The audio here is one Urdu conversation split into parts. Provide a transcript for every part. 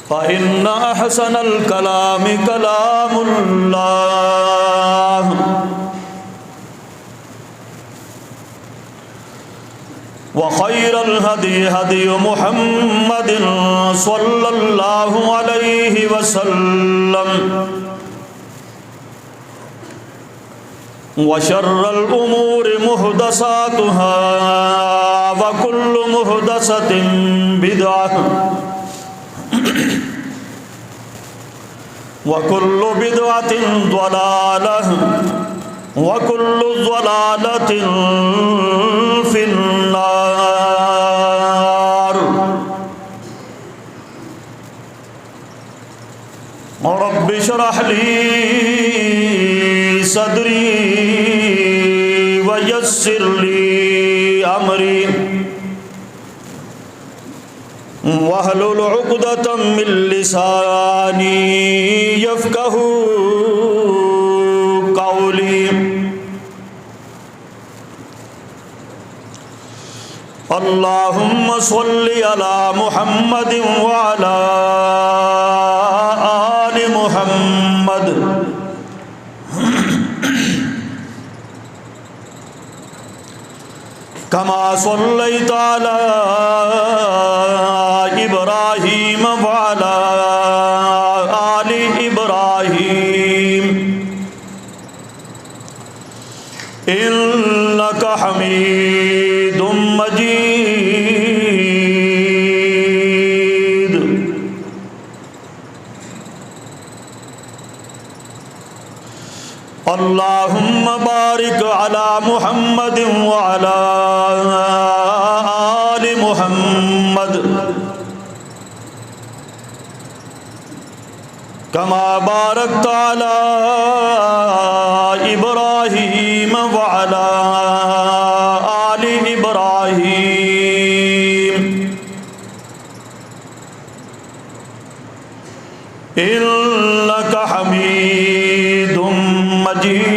فإن أحسن الكلام كلام الله وخير الهدي هدي محمد صلى الله عليه وسلم وشر الأمور محدثاتها وكل محدثة بدعة وكل بدعة ضلالة وكل ضلالة في النار. رب اشرح لي صدري ويسر لي أمري واحلل عقدة من لساني يفقهوا قولي. اللهم صل على محمد وعلى آل محمد كما صليت على إبراهيم وعلى آل إبراهيم إنك حميد مجيد. اللهم بارك على محمد وعلى آل محمد كما باركت على إبراهيم وعلى آل إبراهيم إنك حميد مجيد.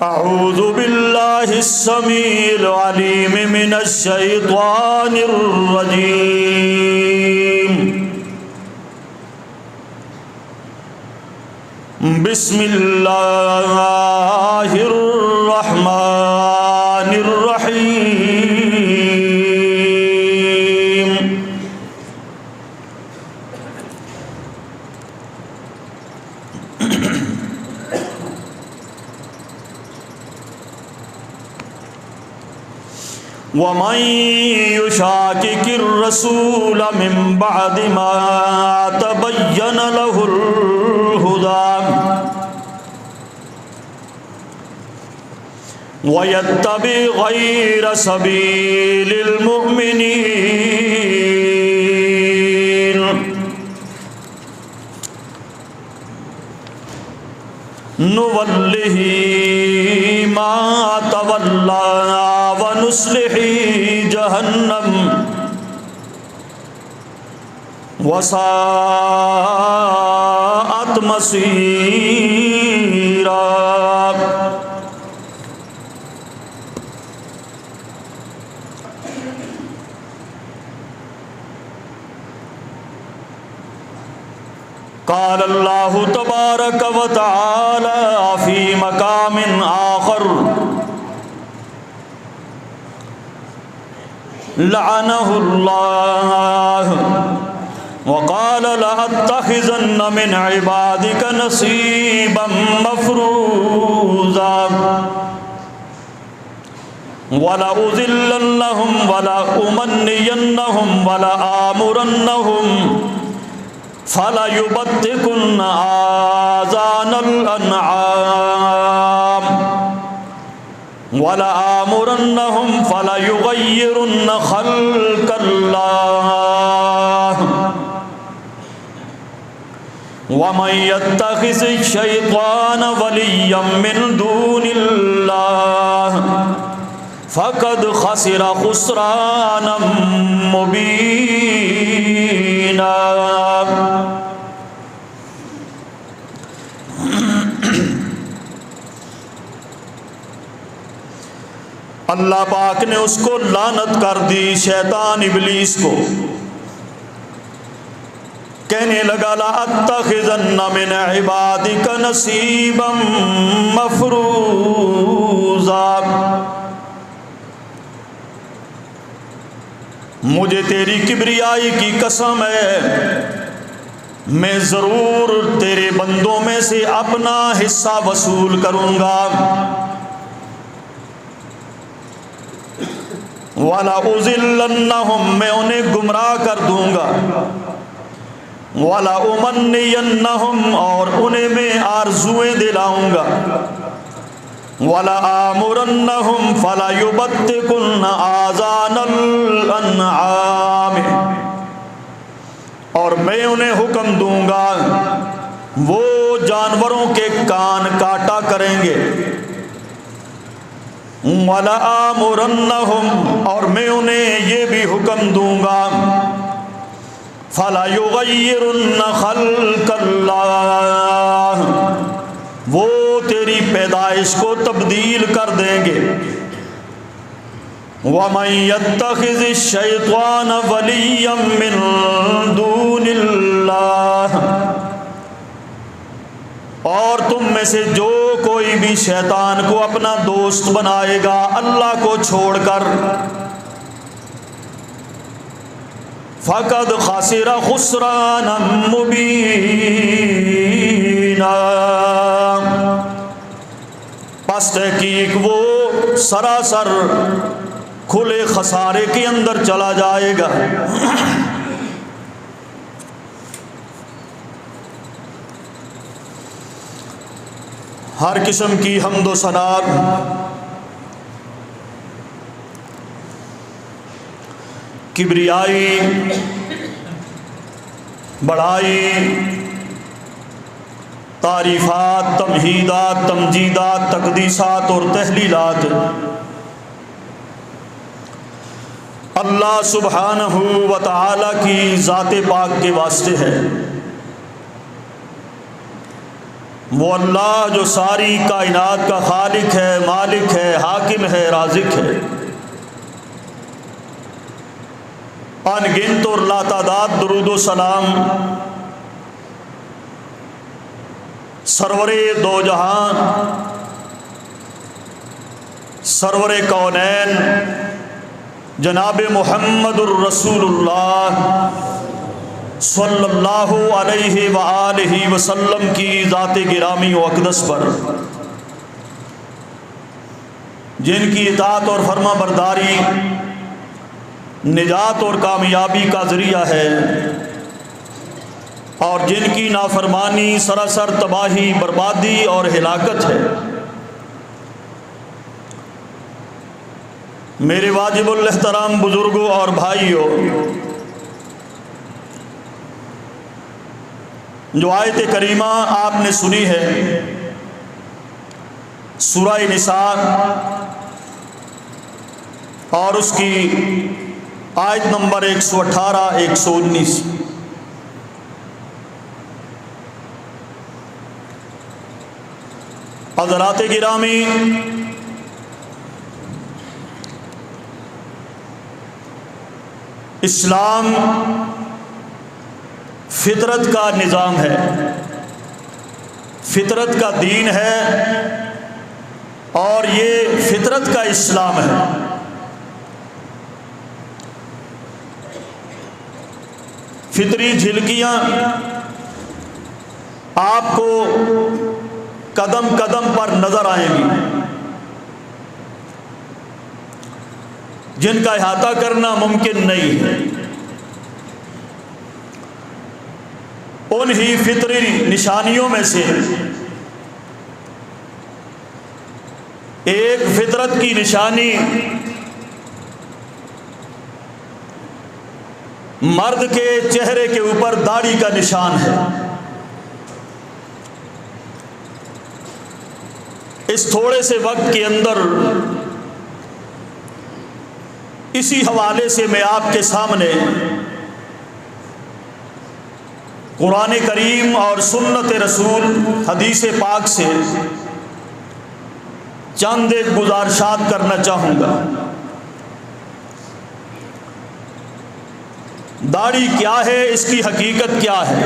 أعوذ بالله السميع العليم من الشيطان الرجيم. بسم الله الرحمن الرحيم. ومن يشاكك الرسول من بعد ما تبين له الهدى ويتبع غير سبيل المؤمنين نوله ما تولى ونصلح جهنم وساءت مصيرا. قال الله تبارك وتعالى في مقام آخر لعنه الله وقال لأتخذن من عبادك نصيبا مفروضا ولأذلنهم ولأمنينهم ولآمرنهم فَلَيُبَتِّكُنَّ آذَانَ الْأَنْعَامِ وَلَآمُرَنَّهُمْ فَلَيُغَيِّرُنَّ خَلْقَ اللَّهِ وَمَنْ يَتَّخِذِ الشَّيْطَانَ وَلِيًّا مِنْ دُونِ اللَّهِ فَقَدْ خَسِرَ خُسْرَانًا مُبِينًا. اللہ پاک نے اس کو لعنت کر دی، شیطان ابلیس کو۔ کہنے لگا لَأَتَّخِذَنَّ مِنْ عِبَادِكَ نَصِيبًا مَفْرُوضًا، مجھے تیری کبریائی کی قسم ہے، میں ضرور تیرے بندوں میں سے اپنا حصہ وصول کروں گا۔ وَلَأُضِلَّنَّهُمْ، میں انہیں گمراہ کر دوں گا۔ وَلَأُمَنِّيَنَّهُمْ، اور انہیں میں آرزویں دلاؤں گا۔ وَلَآمُرَنَّهُمْ فَلَيُبَتِّكُنَّ آذَانَ الْأَنْعَامِ، اور میں انہیں حکم دوں گا وہ جانوروں کے کان کاٹا کریں گے۔ وَلَآمُرَنَّهُمْ، اور میں انہیں یہ بھی حکم دوں گا فَلَيُغَيِّرُنَّ خَلْقَ اللَّهِ، وہ تیری پیدائش کو تبدیل کر دیں گے۔ وَمَن يَتَّخِذِ الشَّيْطَانَ وَلِيًّا مِّن دُونِ اللَّهِ، اور تم میں سے جو کوئی بھی شیطان کو اپنا دوست بنائے گا اللہ کو چھوڑ کر، فَقَدْ خَسِرَ خُسْرَانًا مُبِينًا، پس تحقیق وہ سراسر کھلے خسارے کے اندر چلا جائے گا۔ ہر قسم کی حمد و ثنا کبریائی، بڑائی، تعریفات، تمہیدات، تمجیدات، تقدیسات اور تحلیلات اللہ سبحانہ و تعالی کی ذات پاک کے واسطے ہے۔ وہ اللہ جو ساری کائنات کا خالق ہے، مالک ہے، حاکم ہے، رازق ہے۔ ان گنت اور لا تعداد درود و سلام سرور دو جہان، سرور کونین جناب محمد الرسول اللہ صلی اللہ علیہ وآلہ وسلم کی ذات گرامی و اقدس پر، جن کی اطاعت اور فرما برداری نجات اور کامیابی کا ذریعہ ہے، اور جن کی نافرمانی سراسر تباہی، بربادی اور ہلاکت ہے۔ میرے واجب الاحترام بزرگوں اور بھائیوں، جو آیت کریمہ آپ نے سنی ہے سورہ نساء اور اس کی آیت نمبر 118 119، حضرات گرامی، اسلام فطرت کا نظام ہے، فطرت کا دین ہے، اور یہ فطرت کا اسلام ہے۔ فطری جھلکیاں آپ کو قدم قدم پر نظر آئیں گی، جن کا احاطہ کرنا ممکن نہیں ہے۔ انہی فطری نشانیوں میں سے ایک فطرت کی نشانی مرد کے چہرے کے اوپر داڑھی کا نشان ہے۔ اس تھوڑے سے وقت کے اندر اسی حوالے سے میں آپ کے سامنے قرآن کریم اور سنت رسول حدیث پاک سے چند ایک گزارشات کرنا چاہوں گا۔ داڑھی کیا ہے، اس کی حقیقت کیا ہے،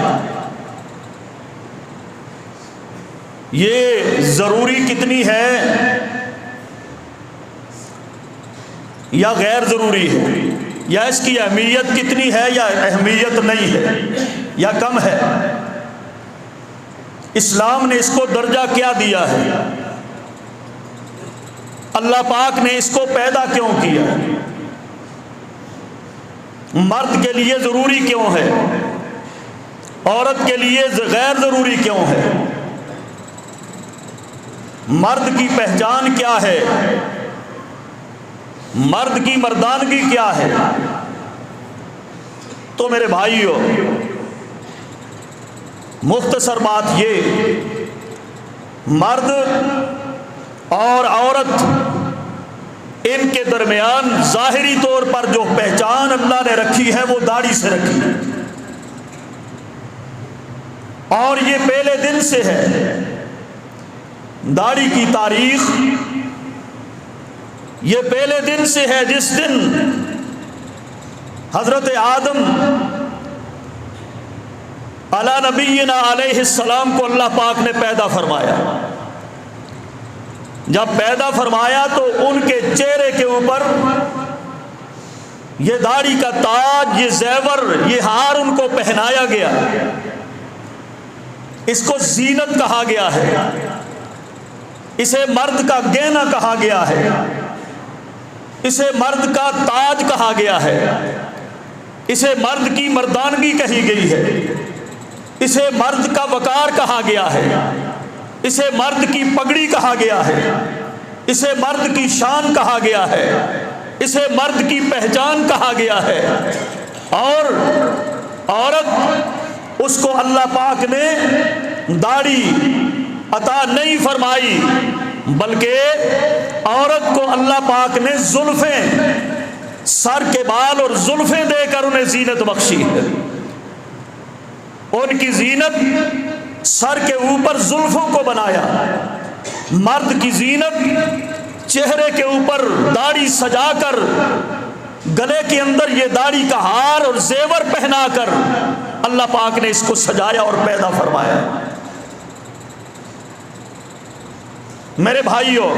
یہ ضروری کتنی ہے یا غیر ضروری ہے، یا اس کی اہمیت کتنی ہے یا اہمیت نہیں ہے یا کم ہے، اسلام نے اس کو درجہ کیا دیا ہے، اللہ پاک نے اس کو پیدا کیوں کیا، مرد کے لیے ضروری کیوں ہے، عورت کے لیے غیر ضروری کیوں ہے، مرد کی پہچان کیا ہے، مرد کی مردانگی کیا ہے۔ تو میرے بھائیو، مختصر بات یہ، مرد اور عورت ان کے درمیان ظاہری طور پر جو پہچان اللہ نے رکھی ہے وہ داڑھی سے رکھی ہے، اور یہ پہلے دن سے ہے۔ داڑھی کی تاریخ یہ پہلے دن سے ہے، جس دن حضرت آدم علی نبینا علیہ السلام کو اللہ پاک نے پیدا فرمایا۔ جب پیدا فرمایا تو ان کے چہرے کے اوپر یہ داڑھی کا تاج، یہ زیور، یہ ہار ان کو پہنایا گیا، اس کو زینت کہا گیا ہے، اسے مرد کا گہنا کہا گیا ہے، اسے مرد کا تاج کہا گیا ہے، اسے مرد کی مردانگی کہی گئی ہے، اسے مرد کا وقار کہا گیا ہے، اسے مرد کی پگڑی کہا گیا ہے، اسے مرد کی شان کہا گیا ہے، اسے مرد کی پہچان کہا گیا ہے۔ اور عورت، اس کو اللہ پاک نے داڑھی عطا نہیں فرمائی، بلکہ عورت کو اللہ پاک نے زلفیں، سر کے بال اور زلفیں دے کر انہیں زینت بخشی ہے۔ ان کی زینت سر کے اوپر زلفوں کو بنایا، مرد کی زینت چہرے کے اوپر داڑھی سجا کر، گلے کے اندر یہ داڑھی کا ہار اور زیور پہنا کر اللہ پاک نے اس کو سجایا اور پیدا فرمایا۔ میرے بھائیوں،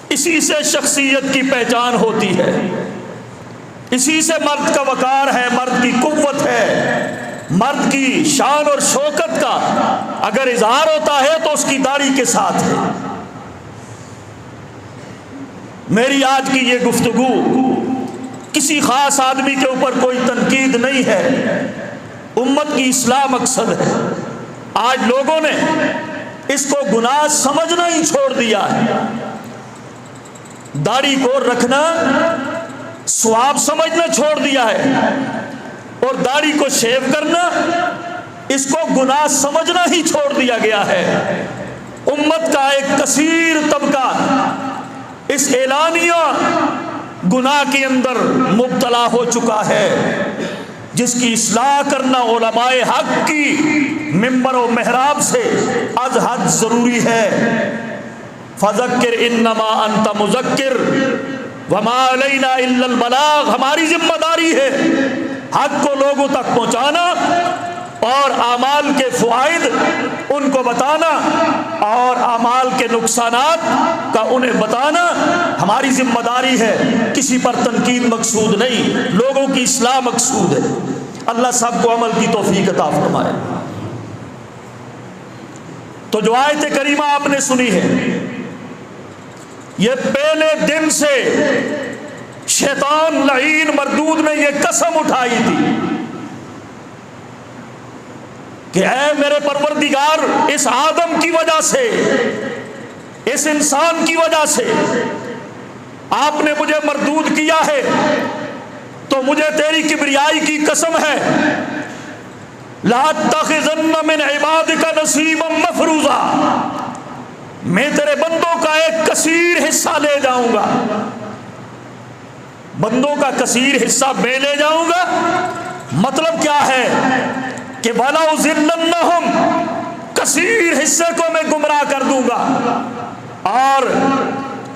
اسی سے شخصیت کی پہچان ہوتی ہے، اسی سے مرد کا وقار ہے، مرد کی قوت ہے، مرد کی شان اور شوکت کا اگر اظہار ہوتا ہے تو اس کی داڑھی کے ساتھ ہے۔ میری آج کی یہ گفتگو کسی خاص آدمی کے اوپر کوئی تنقید نہیں ہے، امت کی اصلاح مقصد ہے۔ آج لوگوں نے اس کو گناہ سمجھنا ہی چھوڑ دیا ہے، داڑھی کو رکھنا ثواب سمجھنا چھوڑ دیا ہے، اور داڑھی کو شیو کرنا اس کو گناہ سمجھنا ہی چھوڑ دیا گیا ہے۔ امت کا ایک کثیر طبقہ اس اعلانیہ گناہ کے اندر مبتلا ہو چکا ہے، جس کی اصلاح کرنا علماء حق کی ممبر و محراب سے از حد ضروری ہے۔ فذکر انما انت مذکر وما علینا الا البلاغ، ہماری ذمہ داری ہے حق کو لوگوں تک پہنچانا اور اعمال کے فوائد ان کو بتانا اور اعمال کے نقصانات کا انہیں بتانا ہماری ذمہ داری ہے۔ کسی پر تنقید مقصود نہیں، لوگوں کی اصلاح مقصود ہے۔ اللہ سب کو عمل کی توفیق عطا فرمائے۔ تو جو آیت کریمہ آپ نے سنی ہے، یہ پہلے دن سے شیطان لعین مردود نے یہ قسم اٹھائی تھی کہ اے میرے پروردگار، اس آدم کی وجہ سے، اس انسان کی وجہ سے آپ نے مجھے مردود کیا ہے، تو مجھے تیری کبریائی کی قسم ہے، لَأَتَّخِذَنَّ مِنْ عِبَادِكَ نَصِيبًا مَفْرُوضًا، میں تیرے بندوں کا ایک کثیر حصہ لے جاؤں گا، بندوں کا کثیر حصہ میں لے جاؤں گا۔ مطلب کیا ہے کہ وَلَوْ ذِلَّنَّهُمْ، کثیر حصے کو میں گمراہ کر دوں گا، اور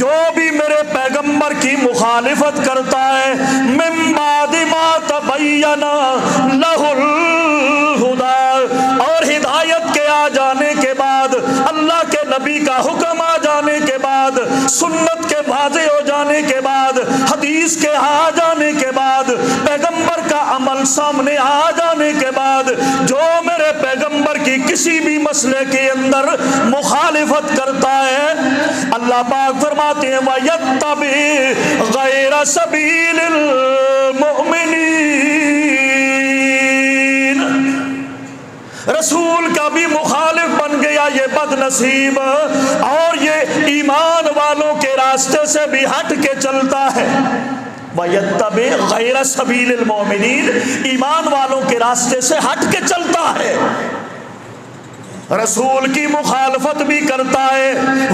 جو بھی میرے پیغمبر کی مخالفت کرتا ہے من بعد ما تبین لہ الہدی، اور ہدایت کے آ جانے کے بعد، اللہ کے نبی کا حکم آ جانے کے بعد، سنت کے واضح ہو جانے کے بعد، حدیث کے آ جانے کے بعد، پیغمبر کا عمل سامنے آ جانے کے بعد، جو میرے پیغمبر کی کسی بھی مسئلے کے اندر مخالفت کرتا ہے، اللہ پاک فرماتے ہیں وَيَتَّبِعْ غَيْرَ سَبِيلِ الْمُؤْمِنِينَ، رسول کا بھی مخالف بن گیا یہ بد نصیب، اور یہ ایمان والوں کے راستے سے بھی ہٹ کے چلتا ہے۔ وَيَتَّبِعْ غَيْرَ سَبِيلِ الْمُؤْمِنِينَ، ایمان والوں کے راستے سے ہٹ کے چلتا ہے، رسول کی مخالفت بھی کرتا ہے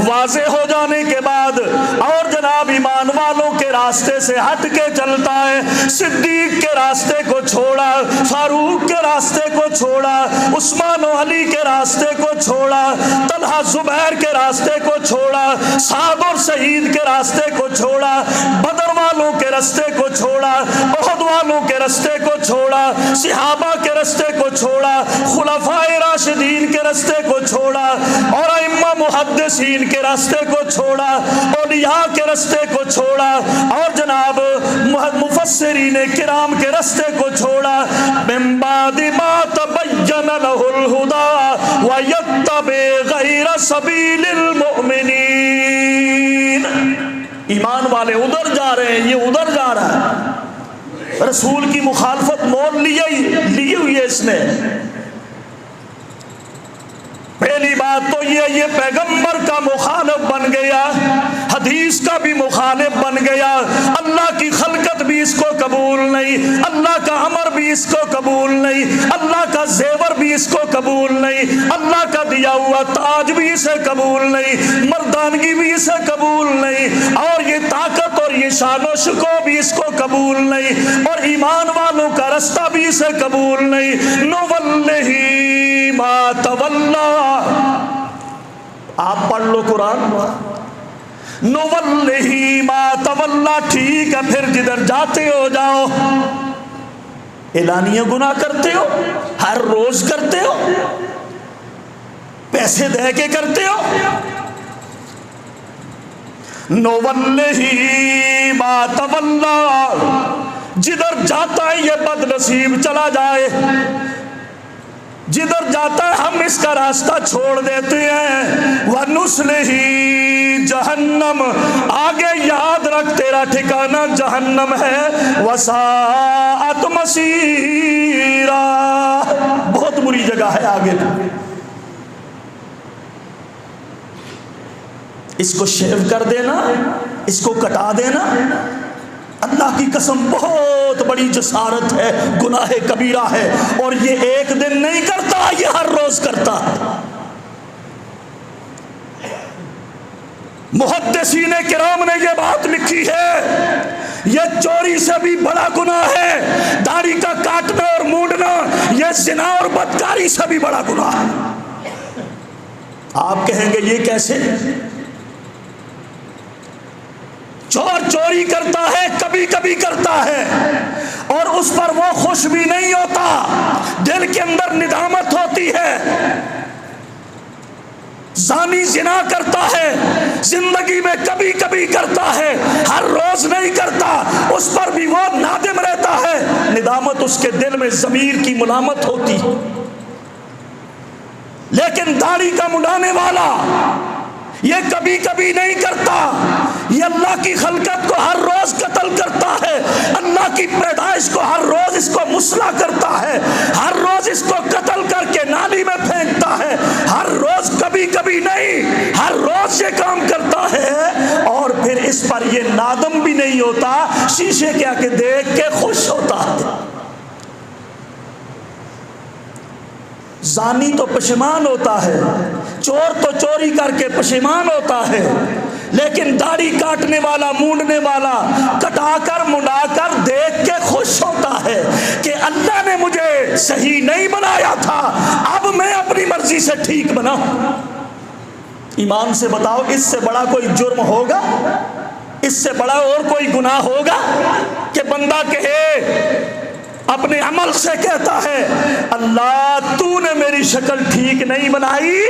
واضح ہو جانے کے بعد، اور جناب ایمان والوں کے راستے سے ہٹ کے چلتا ہے، صدیق کے راستے کو چھوڑا، فاروق کے راستے کو چھوڑا، عثمان و علی کے راستے کو چھوڑا، طلحہ زبیر کے راستے کو چھوڑا، سعد اور سعید کے راستے کو چھوڑا، بدر والوں کے راستے کو چھوڑا، احد والوں کے راستے کو چھوڑا، صحابہ کے راستے کو چھوڑا، خلفائے راشدین کے راستے کو چھوڑا، اور ائمہ محدثین کے راستے کو چھوڑا، اولیاء کے راستے کو چھوڑا، اور جناب مفسرین کرام کے راستے کو چھوڑا، من بعد ما تبین لہ الہدی ویتبع غیر سبیل المؤمنین، ایمان والے ادھر جا رہے ہیں، یہ ادھر جا رہا ہے، رسول کی مخالفت مول لی ہوئی ہے اس نے۔ پہلی بات تو یہ پیغمبر کا مخالف بن گیا، حدیث کا بھی مخالف بن گیا، اللہ کی خلقت بھی اس کو قبول نہیں، اللہ کا امر بھی اس کو قبول نہیں، اللہ کا زیور بھی اس کو قبول نہیں، اللہ کا دیا ہوا تاج بھی اسے قبول نہیں، مردانگی بھی اسے قبول نہیں، اور یہ طاقت اور یہ شان و شکوہ بھی اس کو قبول نہیں، اور ایمان والوں کا راستہ بھی اسے قبول نہیں۔ نوَلِّهِ مَا تَوَلَّى، آپ پڑھ لو قرآن، نوَلِّهِ مَا تَوَلَّى، ٹھیک ہے پھر جدھر جاتے ہو جاؤ، اعلانیہ گناہ کرتے ہو، ہر روز کرتے ہو، پیسے دے کے کرتے ہو، نوَلِّهِ مَا تَوَلَّى، جدھر جاتا ہے یہ بد نصیب چلا جائے، جدھر جاتا ہے ہم اس کا راستہ چھوڑ دیتے ہیں، وَنُصْلِهِ جہنم، آگے یاد رکھ تیرا ٹھکانہ جہنم ہے، وَسَاءَتْ مَصِيرًا، بہت بری جگہ ہے آگے۔ اس کو شیو کر دینا، اس کو کٹا دینا، اللہ کی قسم بہت بڑی جسارت ہے، گناہ کبیرہ ہے، اور یہ ایک دن نہیں کرتا، یہ ہر روز کرتا ہے۔ محدثین کرام نے یہ بات لکھی ہے، یہ چوری سے بھی بڑا گناہ ہے، داڑھی کا کاٹنا اور مونڈنا یہ زنا اور بدکاری سے بھی بڑا گناہ ہے۔ آپ کہیں گے یہ کیسے؟ چور چوری کرتا ہے، کبھی کبھی کرتا ہے، اور اس پر وہ خوش بھی نہیں ہوتا، دل کے اندر ندامت ہوتی ہے۔ زانی زنا کرتا ہے، زندگی میں کبھی کبھی کرتا ہے، ہر روز نہیں کرتا، اس پر بھی وہ نادم رہتا ہے، ندامت اس کے دل میں ضمیر کی ملامت ہوتی۔ لیکن داڑھی کا منڈانے والا یہ کبھی کبھی نہیں کرتا، یہ اللہ کی خلقت کو ہر روز قتل کرتا ہے، اللہ کی پیدائش کو ہر روز اس کو مسلح کرتا ہے، ہر روز اس کو قتل کر کے نالی میں پھینکتا ہے، ہر روز کبھی کبھی نہیں، ہر روز یہ کام کرتا ہے، اور پھر اس پر یہ نادم بھی نہیں ہوتا، شیشے کے آگے دیکھ کے خوش ہوتا ہے۔ زانی تو پشیمان ہوتا ہے، چور تو چوری کر کے پشیمان ہوتا ہے، لیکن داڑھی کاٹنے والا، مونڈنے والا کٹا کر منڈا کر دیکھ کے خوش ہوتا ہے کہ اللہ نے مجھے صحیح نہیں بنایا تھا، اب میں اپنی مرضی سے ٹھیک بنا۔ ایمان سے بتاؤ اس سے بڑا کوئی جرم ہوگا؟ اس سے بڑا اور کوئی گناہ ہوگا کہ بندہ کہے اپنے عمل سے کہتا ہے اللہ تو نے میری شکل ٹھیک نہیں بنائی،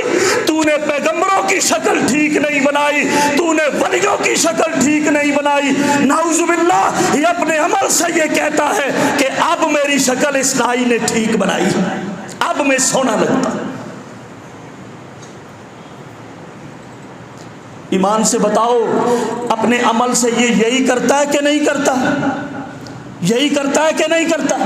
تو نے پیغمبروں کی شکل ٹھیک نہیں بنائی، تو نے ولیوں کی شکل ٹھیک نہیں بنائی، نعوذ باللہ یہ اپنے عمل سے یہ کہتا ہے کہ اب میری شکل اس نائی نے ٹھیک بنائی، اب میں سونا لگتا۔ ایمان سے بتاؤ اپنے عمل سے یہ یہی کرتا ہے کہ نہیں کرتا؟ یہی کرتا ہے کہ نہیں کرتا؟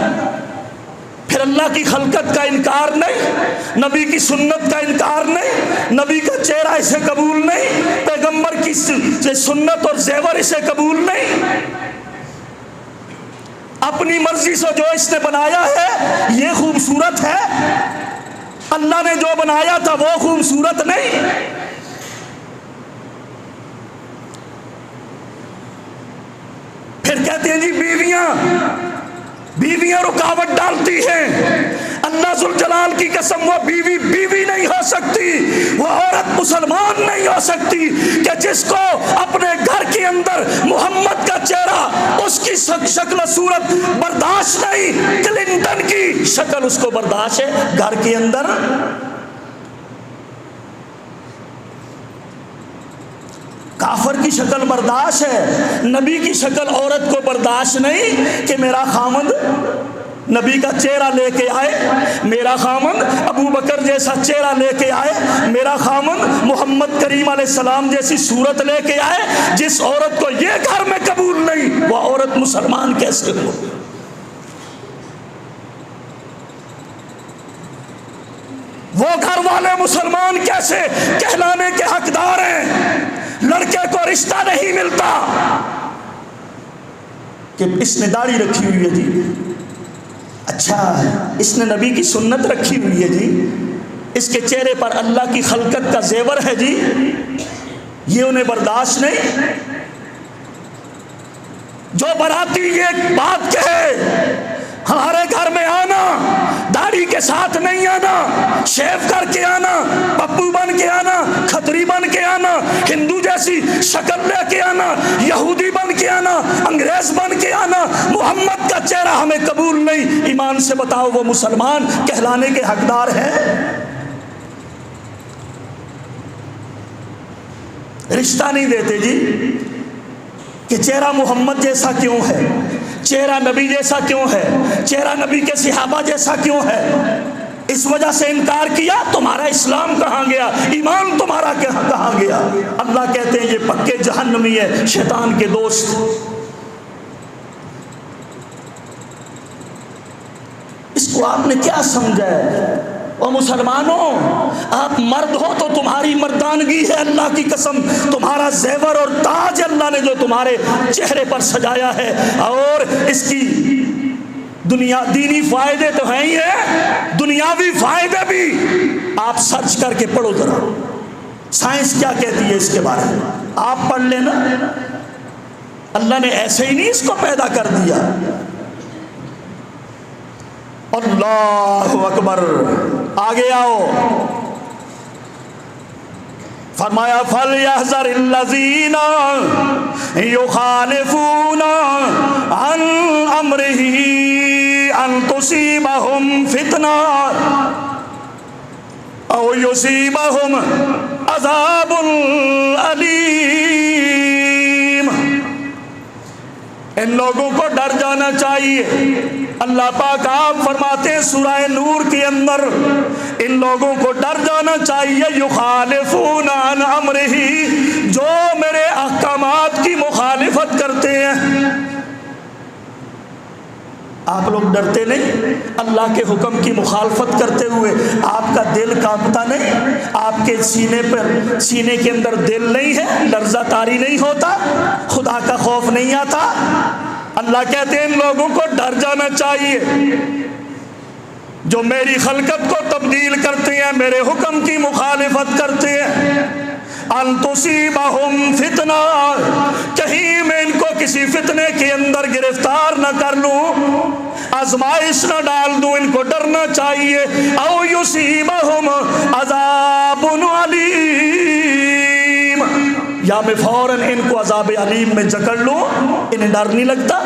پھر اللہ کی خلقت کا انکار نہیں، نبی کی سنت کا انکار نہیں، نبی کا چہرہ اسے قبول نہیں، پیغمبر کی سنت اور زیور اسے قبول نہیں، اپنی مرضی سے جو اس نے بنایا ہے یہ خوبصورت ہے، اللہ نے جو بنایا تھا وہ خوبصورت نہیں۔ پھر کہتے ہیں جی بیویاں رکاوٹ ڈالتی ہیں، اللہ ذوالجلال کی قسم وہ بیوی نہیں ہو سکتی، وہ عورت مسلمان نہیں ہو سکتی کہ جس کو اپنے گھر کے اندر محمد کا چہرہ، اس کی شکل و صورت برداشت نہیں، کلنٹن کی شکل اس کو برداشت ہے گھر کے اندر۔ کافر کی شکل برداشت ہے، نبی کی شکل عورت کو برداشت نہیں کہ میرا خامند نبی کا چہرہ لے کے آئے، میرا خامند ابو بکر جیسا چہرہ لے کے آئے، میرا خامند محمد کریم علیہ السلام جیسی صورت لے کے آئے۔ جس عورت کو یہ گھر میں قبول نہیں وہ عورت مسلمان کیسے ہو؟ وہ گھر والے مسلمان کیسے کہلانے کے حقدار ہیں؟ لڑکے کو رشتہ نہیں ملتا کہ اس نے داڑھی رکھی ہوئی ہے جی، اچھا اس نے نبی کی سنت رکھی ہوئی ہے جی، اس کے چہرے پر اللہ کی خلقت کا زیور ہے جی، یہ انہیں برداشت نہیں۔ جو باراتی یہ بات کہے ہمارے گھر میں آنا، داڑھی کے ساتھ نہیں آنا، شیو کر کے آنا، پپو بن کے آنا، کھتری بن کے آنا، ہندو جیسی شکل لے کے آنا، یہودی بن کے آنا، انگریز بن کے آنا، محمد کا چہرہ ہمیں قبول نہیں۔ ایمان سے بتاؤ وہ مسلمان کہلانے کے حقدار ہے؟ رشتہ نہیں دیتے جی کہ چہرہ محمد جیسا کیوں ہے، چہرہ نبی جیسا کیوں ہے، چہرہ نبی کے صحابہ جیسا کیوں ہے؟ اس وجہ سے انکار کیا، تمہارا اسلام کہاں گیا، ایمان تمہارا کہاں گیا؟ اللہ کہتے ہیں یہ پکے جہنمی ہے، شیطان کے دوست۔ اس کو آپ نے کیا سمجھا ہے؟ اور مسلمانوں آپ مرد ہو تو تمہاری مردانگی ہے اللہ کی قسم، تمہارا زیور اور تاج اللہ نے جو تمہارے چہرے پر سجایا ہے، اور اس کی دینی فائدے تو ہیں ہی ہیں، دنیاوی فائدے بھی آپ سرچ کر کے پڑھو ذرا، سائنس کیا کہتی ہے اس کے بارے میں، آپ پڑھ لینا۔ اللہ نے ایسے ہی نہیں اس کو پیدا کر دیا۔ اللہ اکبر، آگے آؤ، فرمایا فَلْيَحْذَرِ الَّذِينَ يُخَالِفُونَ عَنْ أَمْرِهِ أَنْ تُصِيبَهُمْ فِتْنَةٌ أَوْ يُصِيبَهُمْ عَذَابٌ أَلِيمٌ۔ ان لوگوں کو ڈر جانا چاہیے۔ اللہ پاک آپ فرماتے ہیں سورہ نور کے اندر، ان لوگوں کو ڈر جانا چاہیے یخالفون عن امرہ، جو میرے احکامات کی مخالفت کرتے ہیں۔ آپ لوگ ڈرتے نہیں اللہ کے حکم کی مخالفت کرتے ہوئے؟ آپ کا دل کانپتا نہیں؟ آپ کے سینے کے اندر دل نہیں ہے، لرزہ طاری نہیں ہوتا، خدا کا خوف نہیں آتا؟ اللہ کہتے ہیں ان لوگوں کو ڈر جانا چاہیے جو میری خلقت کو تبدیل کرتے ہیں، میرے حکم کی مخالفت کرتے ہیں۔ ان تصیبہم فتنہ، کہیں میں ان کو کسی فتنے کے اندر گرفتار نہ کر لوں، آزمائش نہ ڈال دوں، ان کو ڈرنا چاہیے۔ او یصیبہم عذاب علیم، یا میں فوراً ان کو عذاب علیم میں جکڑ لوں؟ انہیں ڈر نہیں لگتا؟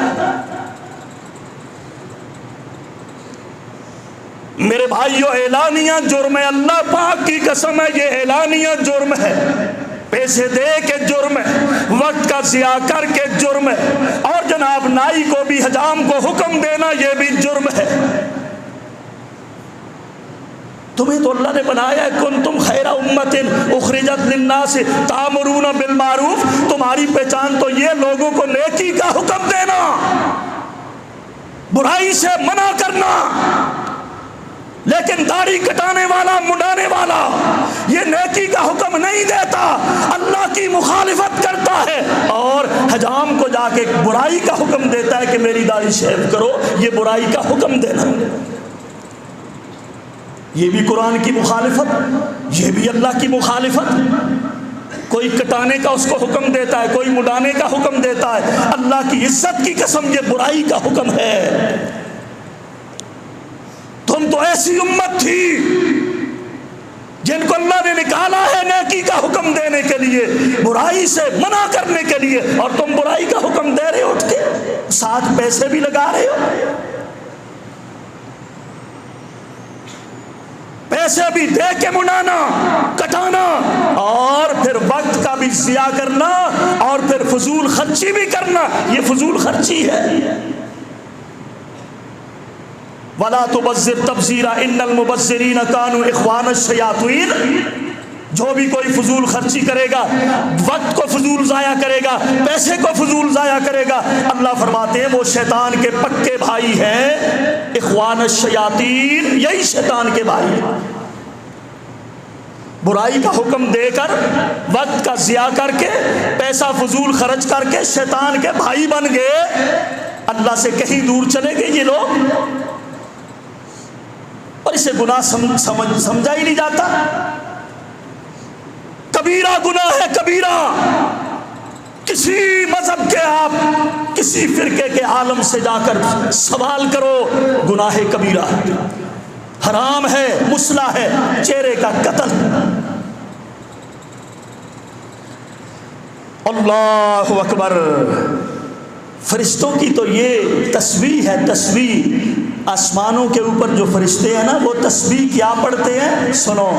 میرے بھائیو اعلانیہ جرم ہے، اللہ پاک کی قسم ہے یہ اعلانیہ جرم ہے، پیسے دے کے جرم ہے، وقت کا ضیاع کر کے جرم ہے، اور جناب نائی کو بھی حجام کو حکم دینا یہ بھی جرم ہے۔ تمہیں تو اللہ نے بنایا ہے کنتم خیر امت اخرجت للناس تأمرون بالمعروف، تمہاری پہچان تو یہ لوگوں کو نیکی کا حکم دینا، برائی سے منع کرنا۔ لیکن داڑھی کٹانے والا، منڈانے والا یہ نیکی کا حکم نہیں دیتا، اللہ کی مخالفت کرتا ہے، اور حجام کو جا کے برائی کا حکم دیتا ہے کہ میری داڑھی شیو کرو، یہ برائی کا حکم دینا، یہ بھی قرآن کی مخالفت، یہ بھی اللہ کی مخالفت۔ کوئی کٹانے کا اس کو حکم دیتا ہے، کوئی منڈانے کا حکم دیتا ہے، اللہ کی عزت کی قسم یہ برائی کا حکم ہے۔ تم تو ایسی امت تھی جن کو اللہ نے نکالا ہے نیکی کا حکم دینے کے لیے، برائی سے منع کرنے کے لیے، اور تم برائی کا حکم دے رہے ہو، اٹھ کے ساتھ پیسے بھی لگا رہے ہو، پیسے بھی دے کے منانا، کٹانا، اور پھر وقت کا بھی ضیاع کرنا، اور پھر فضول خرچی بھی کرنا، یہ فضول خرچی ہے۔ وَلَا تُبَذِّرْ تَبْذِيرًا إِنَّ الْمُبَذِّرِينَ كَانُوا إِخْوَانَ الشَّيَاطِينِ، جو بھی کوئی فضول خرچی کرے گا، وقت کو فضول ضائع کرے گا، پیسے کو فضول ضائع کرے گا، اللہ فرماتے ہیں وہ شیطان کے پکے بھائی ہیں۔ اخوان الشیاطین، یہی شیطان کے بھائی ہیں۔ برائی کا حکم دے کر، وقت کا ضیاع کر کے، پیسہ فضول خرچ کر کے شیطان کے بھائی بن گئے، اللہ سے کہیں دور چلے گئے یہ لوگ، اور اسے گناہ سمجھا ہی نہیں جاتا۔ کبیرہ گناہ ہے، کبیرہ۔ کسی مذہب کے آپ کسی فرقے کے عالم سے جا کر سوال کرو، گناہ کبیرہ ہے، حرام ہے، مسلح ہے، چہرے کا قتل۔ اللہ اکبر۔ فرشتوں کی تو یہ تسبیح ہے، تسبیح۔ آسمانوں کے اوپر جو فرشتے ہیں نا، وہ تسبیح کیا پڑھتے ہیں؟ سنو،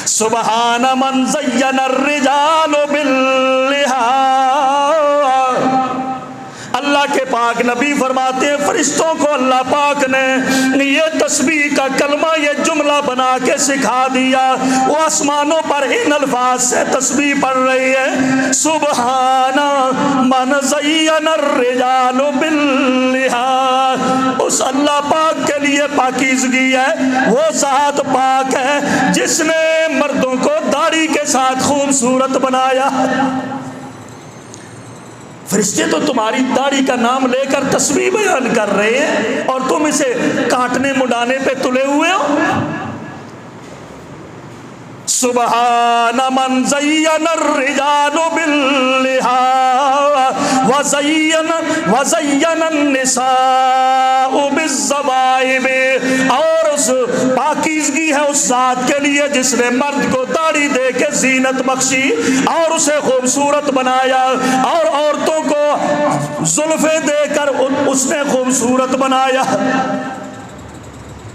سبحان من زین الرجال باللحا۔ اللہ کے پاک نبی فرماتے ہیں فرشتوں کو اللہ پاک نے یہ تسبیح کا کلمہ، یہ جملہ بنا کے سکھا دیا، وہ آسمانوں پر ان الفاظ سے تسبیح پڑھ رہی ہے، سبحان من زین الرجال باللحا۔ اس اللہ پاک کے لیے پاکیزگی ہے، وہ ذات پاک ہے جس نے مردوں کو داڑھی کے ساتھ خوبصورت بنایا۔ فرشتے تو تمہاری داڑھی کا نام لے کر تسبیح بیان کر رہے ہیں، اور تم اسے کاٹنے مڈانے پہ تلے ہوئے ہو۔ سبحان من زین الرجال باللحا وزین النساء بالزوائب، اور اس پاکیزگی ہے اس ذات کے لیے جس نے مرد کو داڑھی دے کے زینت بخشی اور اسے خوبصورت بنایا، اور عورتوں کو زلفیں دے کر اس نے خوبصورت بنایا۔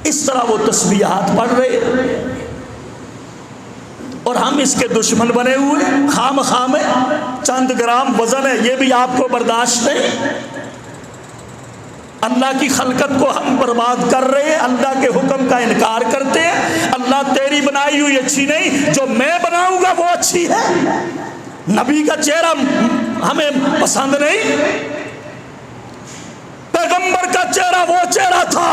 اس طرح وہ تسبیحات پڑھ رہے، اور ہم اس کے دشمن بنے ہوئے، خام خام ہے، چند گرام وزن ہے، یہ بھی آپ کو برداشت نہیں۔ اللہ کی خلقت کو ہم برباد کر رہے ہیں، اللہ کے حکم کا انکار کرتے ہیں۔ اللہ تیری بنائی ہوئی اچھی نہیں، جو میں بناؤں گا وہ اچھی ہے۔ نبی کا چہرہ ہمیں پسند نہیں، پیغمبر کا چہرہ وہ چہرہ تھا۔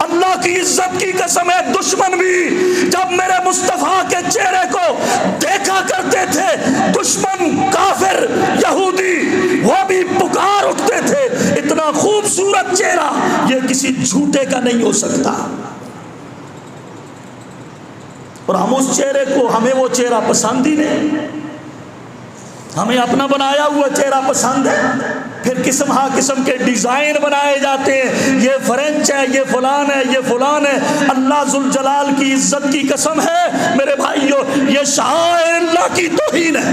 اللہ کی عزت کی قسم ہے، دشمن بھی جب میرے مصطفیٰ کے چہرے کو دیکھا کرتے تھے، دشمن کافر یہودی وہ بھی پکار اٹھتے تھے، اتنا خوبصورت چہرہ یہ کسی جھوٹے کا نہیں ہو سکتا۔ اور ہم اس چہرے کو، ہمیں وہ چہرہ پسند ہی نہیں، ہمیں اپنا بنایا ہوا چہرہ پسند ہے، پھر قسم ہا قسم کے ڈیزائن بنائے جاتے ہیں، یہ فرینچ ہے، یہ فلان ہے، یہ فلان ہے۔ اللہ ذوالجلال کی عزت کی قسم ہے میرے بھائیو، یہ شعائر اللہ کی توہین ہے۔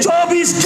24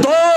2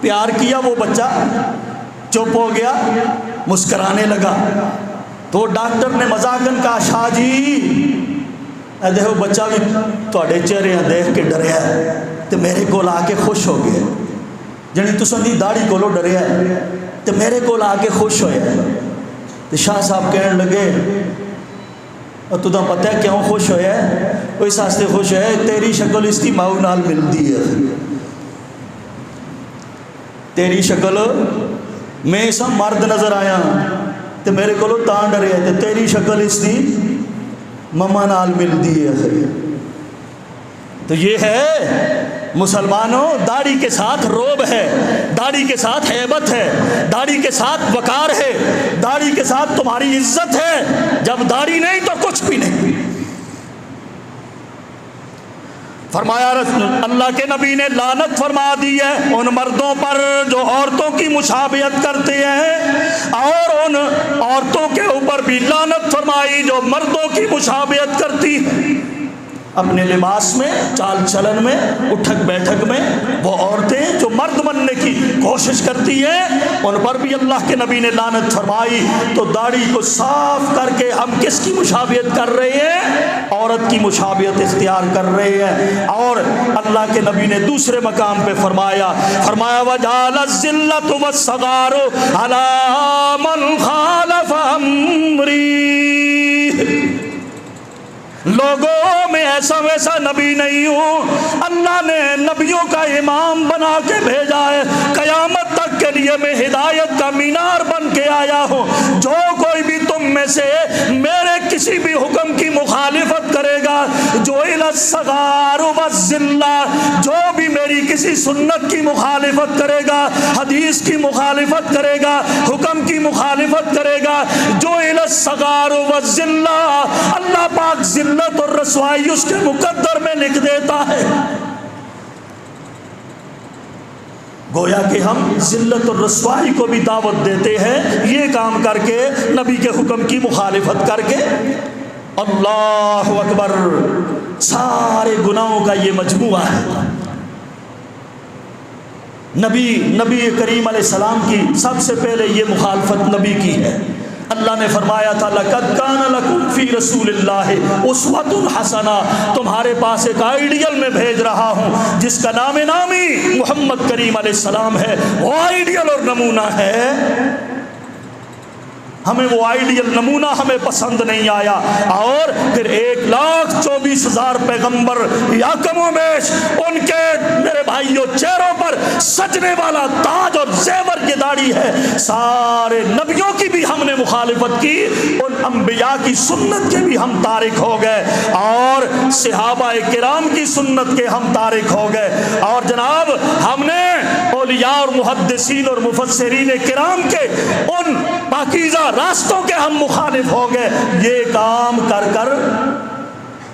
پیار کیا وہ بچہ چپ ہو گیا، مسکرانے لگا. تو ڈاکٹر نے مذاقن کہا شاہ جی اے دیکھو بچہ بھی تواڈے چہرے دیکھ کے ڈریا ہے تے میرے کول آ کے خوش ہو گیا. جنی تساں دی داڑھی کولو ڈریا ہے تے میرے کول آ کے خوش ہویا ہے. تے شاہ صاحب کہن لگے اور تُدھا پتہ ہے کیوں خوش ہویا ہے؟ وہ اس واسطے خوش ہویا ہے تیری شکل اس کی ماؤ نال ملتی ہے. تیری شکل میں سا مرد نظر آیا تے میرے کو تاں ڈریا تے تیری شکل اس دی مما نال ملتی ہے. تو یہ ہے مسلمانوں، داڑھی کے ساتھ روب ہے، داڑھی کے ساتھ ہیبت ہے، داڑھی کے ساتھ وقار ہے، داڑھی کے ساتھ تمہاری عزت ہے. جب داڑھی نہیں تو کچھ بھی نہیں. فرمایا اللہ کے نبی نے لعنت فرما دی ہے ان مردوں پر جو عورتوں کی مشابہت کرتے ہیں، اور ان عورتوں کے اوپر بھی لعنت فرمائی جو مردوں کی مشابہت کرتی. اپنے لباس میں، چال چلن میں، اٹھک بیٹھک میں وہ عورتیں جو مرد بننے کی کوشش کرتی ہیں ان پر بھی اللہ کے نبی نے لعنت فرمائی. تو داڑھی کو صاف کر کے ہم کس کی مشابہت کر رہے ہیں؟ عورت کی مشابہت اختیار کر رہے ہیں. اور اللہ کے نبی نے دوسرے مقام پہ فرمایا وَجَعَلَ الذِّلَّةُ وَالصَّغَارُ عَلَى مَنْ خَالَفَ أَمْرِي. لوگوں میں ایسا ویسا نبی نہیں ہوں، اللہ نے نبیوں کا امام بنا کے بھیجا ہے. قیامت تک کے لیے میں ہدایت کا مینار بن کے آیا ہوں. جو کوئی بھی تم میں سے میرے کسی بھی حکم کی مخالفت کرے گا، جو الی الصغار والذلہ، جو بھی میری کسی سنت کی مخالفت کرے گا، حدیث کی مخالفت کرے گا، حکم کی مخالفت کرے گا، جو الی الصغار والذلہ، اللہ پاک ذلت اور رسوائی اس کے مقدر میں لکھ دیتا ہے. گویا کہ ہم ذلت اور رسوائی کو بھی دعوت دیتے ہیں یہ کام کر کے، نبی کے حکم کی مخالفت کر کے. اللہ اکبر. سارے گناہوں کا یہ مجموعہ ہے. نبی کریم علیہ السلام کی سب سے پہلے یہ مخالفت نبی کی ہے. اللہ نے فرمایا تھا لَقَدْ كَانَ لَكُمْ فِي رَسُولِ اللَّهِ أُسْوَةٌ حَسَنَةٌ. تمہارے پاس ایک آئیڈیل میں بھیج رہا ہوں جس کا نام نامی محمد کریم علیہ السلام ہے. وہ آئیڈیل اور نمونہ ہے. ہمیں وہ آئیڈیل نمونہ ہمیں پسند نہیں آیا. اور پھر 1,24,000 پیغمبر یا کم و بیش ان کے میرے بھائیوں چہروں پر سجنے والا تاج اور زیور کی داڑھی ہے. سارے نبیوں کی بھی ہم نے مخالفت کی، ان انبیاء کی سنت کے بھی ہم تارک ہو گئے، اور صحابہ کرام کی سنت کے ہم تارک ہو گئے. اور جناب ہم نے اولیاء اور محدثین اور مفسرین کرام کے ان پاکیزہ راستوں کے ہم مخالف ہو گئے. یہ کام کر کر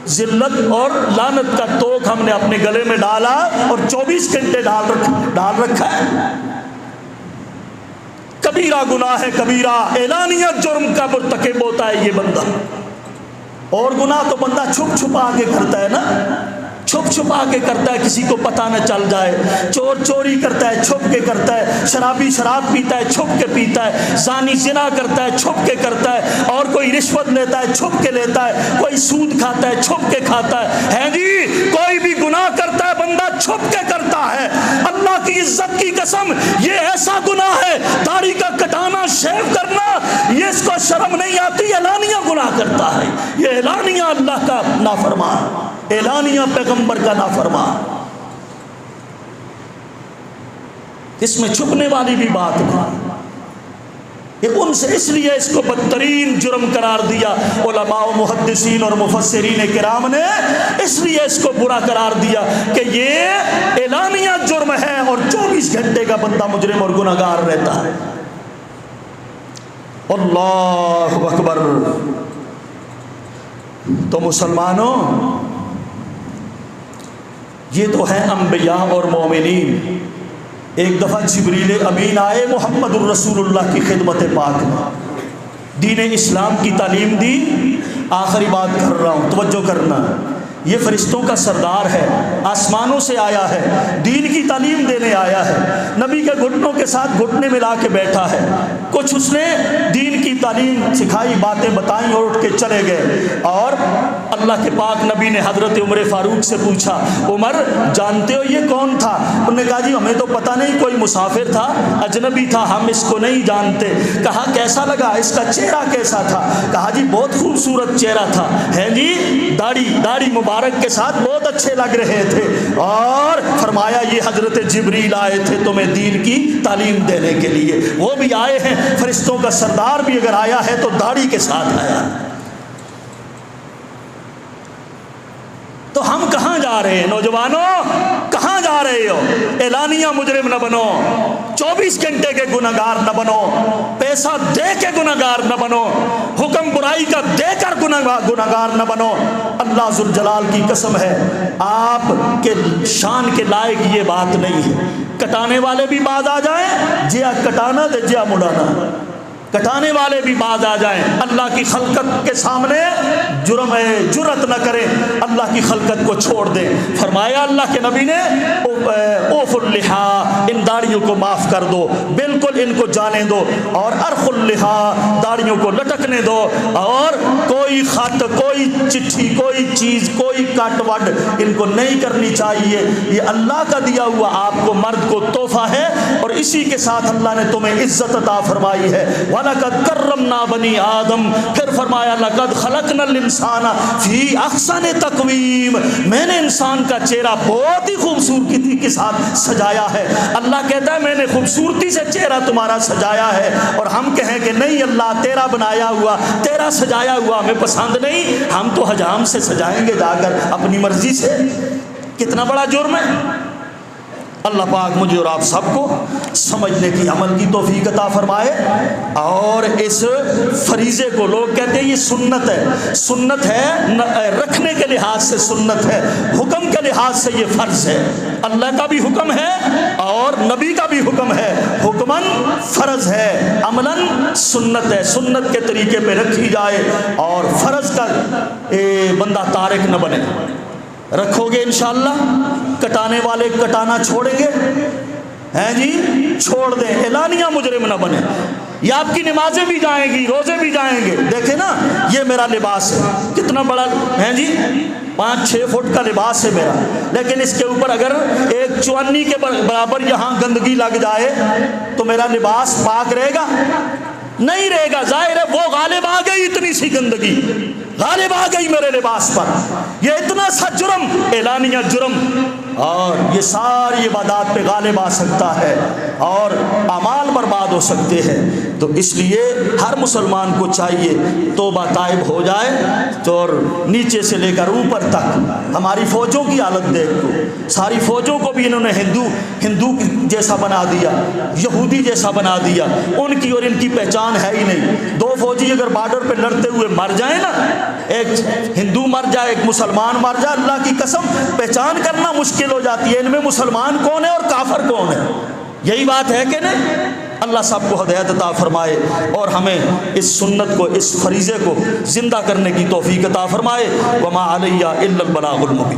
ذلت اور لعنت کا توق ہم نے اپنے گلے میں ڈالا اور 24 گھنٹے ڈال رکھا ہے. کبیرہ گناہ ہے، کبیرہ اعلانیہ جرم کا مرتکب ہوتا ہے یہ بندہ. اور گناہ تو بندہ چھپ چھپا کے کرتا ہے نا، چھپ چھپا کے کرتا ہے، کسی کو پتہ نہ چل جائے. چور چوری کرتا ہے چھپ کے کرتا ہے، شرابی شراب پیتا ہے چھپ کے پیتا ہے، زانی زنا کرتا ہے چھپ کے کرتا ہے، اور کوئی رشوت لیتا ہے چھپ کے لیتا ہے، کوئی سود کھاتا ہے چھپ کے کھاتا ہے جی. کوئی بھی گناہ کرتا ہے بندہ چھپ کے کرتا ہے. اللہ کی عزت کی قسم یہ ایسا گناہ ہے، داڑھی کا کٹانا، شیو کرنا، یہ اس کو شرم نہیں آتی، اعلانیہ گناہ کرتا ہے. یہ اعلانیہ اللہ کا نافرمان، اعلانیہ پیغمبر کا نافرمان. اس میں چھپنے والی بھی بات نہیں. ان سے اس لیے اس کو بدترین جرم قرار دیا علماء و محدثین اور مفسرین کرام نے. اس لیے اس کو برا قرار دیا کہ یہ اعلانیہ جرم ہے اور 24 گھنٹے کا بندہ مجرم اور گناہگار رہتا ہے. اللہ اکبر. تو مسلمانوں یہ تو ہے انبیاء اور مومنین. ایک دفعہ جبریل امین آئے محمد الرسول اللہ کی خدمت پاک میں، دین اسلام کی تعلیم دی. آخری بات کر رہا ہوں، توجہ کرنا. یہ فرشتوں کا سردار ہے، آسمانوں سے آیا ہے، دین کی تعلیم دینے آیا ہے، نبی کے گھٹنوں کے ساتھ گھٹنے ملا کے بیٹھا ہے، کچھ اس نے دین کی تعلیم سکھائی، باتیں بتائیں اور اٹھ کے چلے گئے۔ اور اللہ کے پاک نبی نے حضرت عمر فاروق سے پوچھا، عمر جانتے ہو یہ کون تھا؟ انہوں نے کہا جی ہمیں تو پتہ نہیں، کوئی مسافر تھا، اجنبی تھا، ہم اس کو نہیں جانتے۔ کہا کیسا لگا، اس کا چہرہ کیسا تھا؟ کہا جی بہت خوبصورت چہرہ تھا، ہے جی داڑھی مبارک کے ساتھ بہت اچھے لگ رہے تھے۔ اور فرمایا یہ حضرت جبریل آئے تھے تمہیں دین کی تعلیم دینے کے لیے، وہ بھی آئے ہیں، فرشتوں کا سردار بھی اگر آیا ہے تو داڑھی کے ساتھ آیا۔ تو ہم کہاں جا رہے ہیں نوجوانوں، کہاں جا رہے ہو؟ اعلانیہ مجرم نہ بنو، 24 گھنٹے کے گناہگار نہ بنو، پیسہ دے کے گناہگار نہ بنو، حکم برائی کا دے کر گناہگار نہ بنو۔ اللہ ذوالجلال کی قسم ہے آپ کے شان کے لائق یہ بات نہیں ہے۔ کٹانے والے بھی باز آ جائیں، جیا کٹانا دے جیا مڑانا، کٹانے والے بھی باز آ جائیں، اللہ کی خلقت کے سامنے جرأت نہ کریں، اللہ کی خلقت کو چھوڑ دیں۔ فرمایا اللہ کے نبی نے اوف اللحا، ان داڑھیوں کو معاف کر دو، بالکل ان کو جانے دو، اور ارخ اللحا، داڑھیوں کو لٹکنے دو، اور کوئی خط، کوئی چٹھی، کوئی چیز، کوئی کٹ وڈ ان کو نہیں کرنی چاہیے۔ یہ اللہ کا دیا ہوا آپ کو مرد کو تحفہ ہے، اور اسی کے ساتھ اللہ نے تمہیں عزت عطا فرمائی ہے۔ وَلَقَدْ كَرَّمْنَا بَنِي آدم، پھر فرمایا لَقَدْ خَلَقْنَا الْإِنسَانَ فِي أَحْسَنِ تَقْوِيمٍ، میں نے انسان کا چہرہ بہت ہی خوبصورتی کے ساتھ سجایا ہے۔ اللہ کہتا ہے میں نے خوبصورتی سے چہرہ تمہارا سجایا ہے، اور ہم کہیں کہ نہیں اللہ تیرا بنایا ہوا، تیرا سجایا ہوا ہمیں پسند نہیں، ہم تو حجام سے سجائیں گے جا کر اپنی مرضی سے۔ کتنا بڑا جرم ہے۔ اللہ پاک مجھے اور آپ سب کو سمجھنے کی، عمل کی توفیق عطا فرمائے، اور اس فریضے کو، لوگ کہتے ہیں یہ سنت ہے، سنت ہے رکھنے کے لحاظ سے سنت ہے، حکم کے لحاظ سے یہ فرض ہے۔ اللہ کا بھی حکم ہے اور نبی کا بھی حکم ہے، حکماً فرض ہے، عملاً سنت ہے، سنت کے طریقے پہ رکھی جائے، اور فرض کا بندہ تارک نہ بنے۔ رکھو گے انشاءاللہ، کٹانے والے کٹانا چھوڑیں گے، ہیں جی چھوڑ دیں، اعلانیہ مجرم نہ بنے۔ یہ آپ کی نمازیں بھی جائیں گی، روزے بھی جائیں گے، دیکھیں نا یہ میرا لباس ہے، کتنا بڑا ہے جی، 5-6 فٹ کا لباس ہے میرا، لیکن اس کے اوپر اگر ایک چوانی کے برابر یہاں گندگی لگ جائے تو میرا لباس پاک رہے گا؟ نہیں رہے گا۔ ظاہر ہے وہ غالب آ گئی، اتنی سی گندگی غالب آ گئی میرے لباس پر، یہ اتنا سا جرم، اعلانیہ جرم، اور یہ ساری عبادات پہ غالب آ سکتا ہے، اور اعمال برباد ہو سکتے ہیں۔ تو اس لیے ہر مسلمان کو چاہیے توبہ طائب ہو جائے، تو اور نیچے سے لے کر اوپر تک۔ ہماری فوجوں کی حالت دیکھ تو، ساری فوجوں کو بھی انہوں نے ہندو جیسا بنا دیا، یہودی جیسا بنا دیا، ان کی اور ان کی پہچان ہے ہی نہیں۔ 2 فوجی اگر بارڈر پہ لڑتے ہوئے مر جائیں نا، ایک ہندو مر جائے ایک مسلمان مر جائے، اللہ کی قسم پہچان کرنا مشکل ہو جاتی ہے، ان میں مسلمان کون ہے اور کافر کون ہے۔ یہی بات ہے کہ نہیں؟ اللہ سب کو ہدایت عطا فرمائے، اور ہمیں اس سنت کو، اس فریضے کو زندہ کرنے کی توفیق عطا فرمائے۔ وما علیہ الا البلاغ المبین۔